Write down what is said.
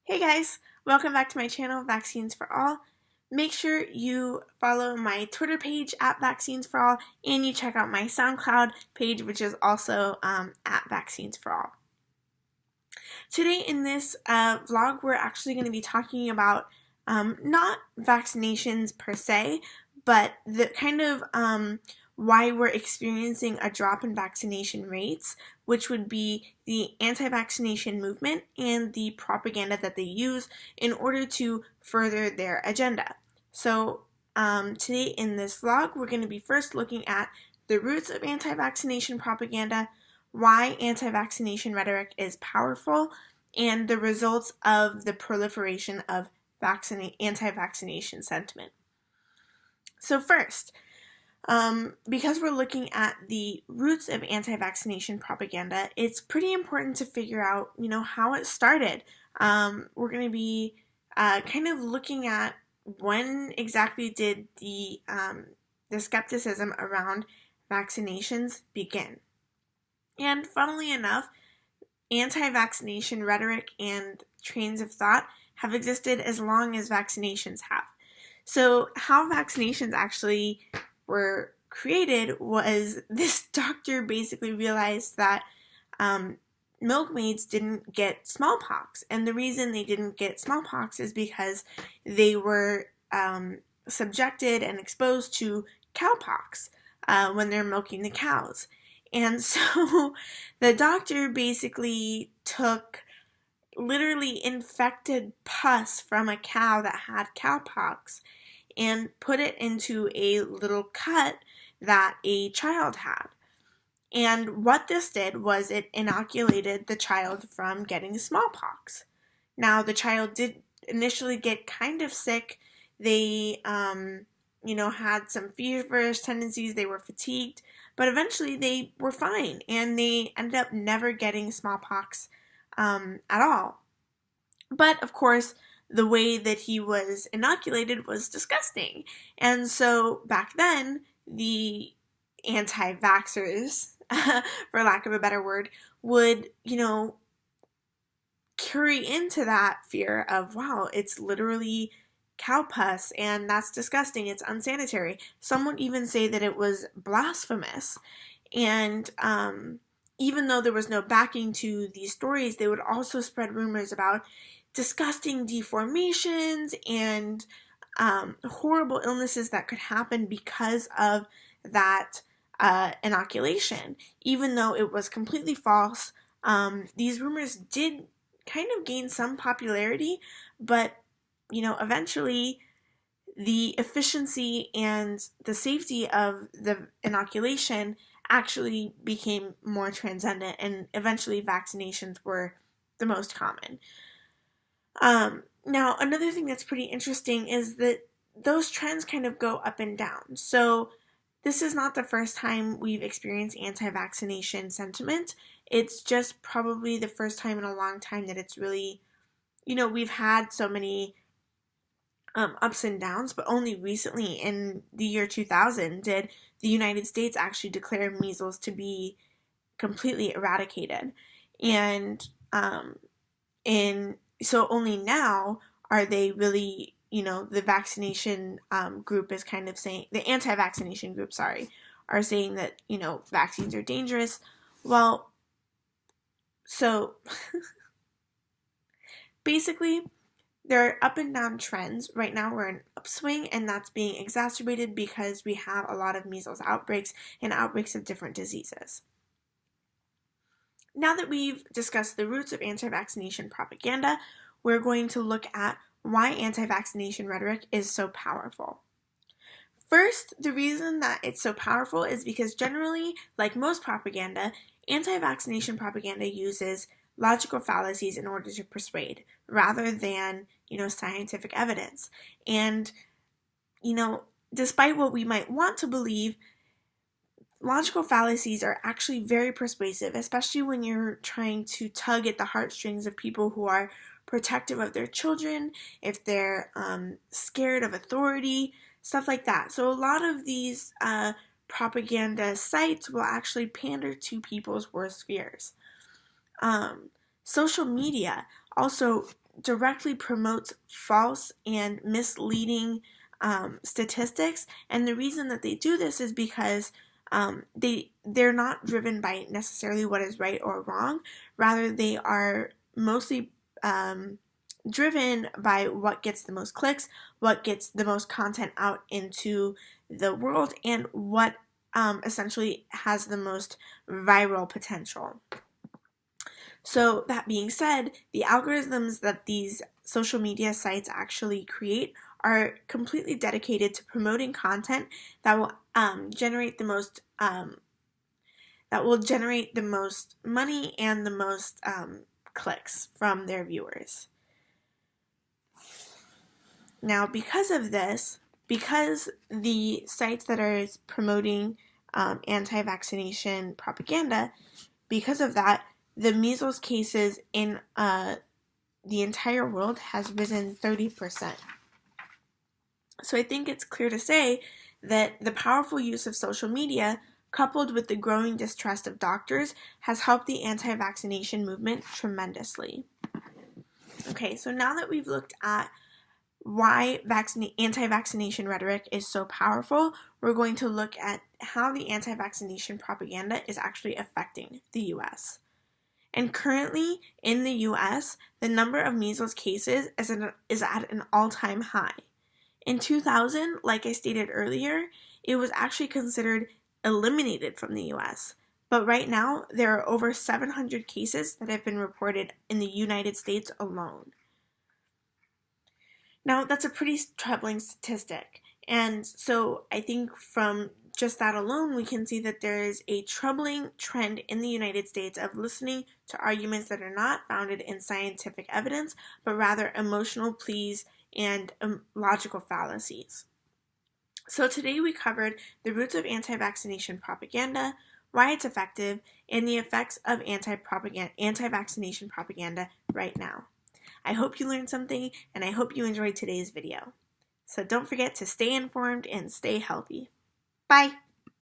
Hey guys, welcome back to my channel, Vaccines for All. Make sure you follow my Twitter page at Vaccines for All, and you check out my SoundCloud page, which is also at Vaccines for All. Today in this vlog, we're actually going to be talking about not vaccinations per se, but the kind of why we're experiencing a drop in vaccination rates, which would be the anti-vaccination movement and the propaganda that they use in order to further their agenda. So today in this vlog, we're going to be first looking at the roots of anti-vaccination propaganda, why anti-vaccination rhetoric is powerful, and the results of the proliferation of anti-vaccination sentiment. So first, because we're looking at the roots of anti-vaccination propaganda, it's pretty important to figure out, how it started. We're going to be kind of looking at when exactly did the skepticism around vaccinations begin. And funnily enough, anti-vaccination rhetoric and trains of thought have existed as long as vaccinations have. So how vaccinations actually were created was this doctor basically realized that milkmaids didn't get smallpox, and the reason they didn't get smallpox is because they were subjected and exposed to cowpox when they're milking the cows. And so the doctor basically took literally infected pus from a cow that had cowpox and put it into a little cut that a child had. And what this did was it inoculated the child from getting smallpox. Now, the child did initially get kind of sick. They, had some feverish tendencies. They were fatigued, but eventually they were fine, and they ended up never getting smallpox at all. But, of course, the way that he was inoculated was disgusting. And so back then, the anti-vaxxers, for lack of a better word, would, carry into that fear of, wow, it's literally cow pus, and that's disgusting, it's unsanitary. Some would even say that it was blasphemous. And even though there was no backing to these stories, they would also spread rumors about disgusting deformations and horrible illnesses that could happen because of that inoculation. Even though it was completely false, these rumors did kind of gain some popularity, but eventually the efficiency and the safety of the inoculation actually became more transcendent, and eventually vaccinations were the most common. Now, another thing that's pretty interesting is that those trends kind of go up and down. So this is not the first time we've experienced anti-vaccination sentiment. It's just probably the first time in a long time that it's really, we've had so many ups and downs, but only recently in the year 2000 did the United States actually declare measles to be completely eradicated. And so only now are they really, the vaccination group is kind of saying, the anti-vaccination group, are saying that, vaccines are dangerous. Well, so basically, there are up and down trends. Right now we're in upswing, and that's being exacerbated because we have a lot of measles outbreaks and outbreaks of different diseases. Now that we've discussed the roots of anti-vaccination propaganda, we're going to look at why anti-vaccination rhetoric is so powerful. First, the reason that it's so powerful is because generally, like most propaganda, anti-vaccination propaganda uses logical fallacies in order to persuade, rather than, scientific evidence. And, despite what we might want to believe, logical fallacies are actually very persuasive, especially when you're trying to tug at the heartstrings of people who are protective of their children, if they're scared of authority, stuff like that. So a lot of these propaganda sites will actually pander to people's worst fears. Social media also directly promotes false and misleading statistics, and the reason that they do this is because they're not driven by necessarily what is right or wrong. Rather, they are mostly driven by what gets the most clicks, what gets the most content out into the world, and what essentially has the most viral potential. So that being said, the algorithms that these social media sites actually create are completely dedicated to promoting content that will generate the most money and the most clicks from their viewers. Now, because of this, because the sites that are promoting anti-vaccination propaganda, because of that, the measles cases in the entire world has risen 30%. So I think it's clear to say that the powerful use of social media, coupled with the growing distrust of doctors, has helped the anti-vaccination movement tremendously. Okay, so now that we've looked at why anti-vaccination rhetoric is so powerful, we're going to look at how the anti-vaccination propaganda is actually affecting the U.S. And currently, in the U.S., the number of measles cases is at an all-time high. In 2000, like I stated earlier, it was actually considered eliminated from the U.S. But right now, there are over 700 cases that have been reported in the United States alone. Now, that's a pretty troubling statistic. And so I think from just that alone, we can see that there is a troubling trend in the United States of listening to arguments that are not founded in scientific evidence, but rather emotional pleas and logical fallacies. So today we covered the roots of anti-vaccination propaganda, why it's effective, and the effects of anti-vaccination propaganda right now. I hope you learned something, and I hope you enjoyed today's video. So don't forget to stay informed and stay healthy. Bye!